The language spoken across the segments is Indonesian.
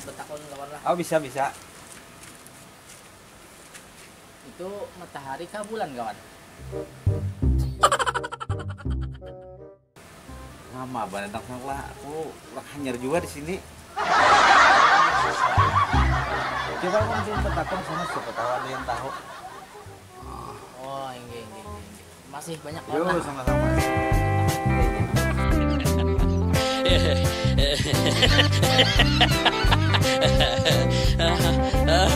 betakon kawan lah. Oh, bisa bisa. Itu matahari kah bulan kawan? Lama banget lah, aku hanyar juga di sini. Coba langsung petakon sana, siapa tahu ada yang tahu. Oh, ini. Masih banyak Yo, kawan lah. sama-sama. Tanggung lah.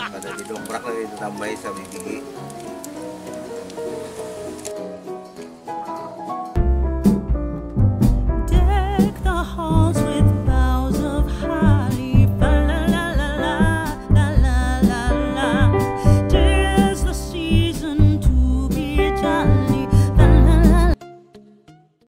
Ada didongkrak lagi ditambah sama gigi.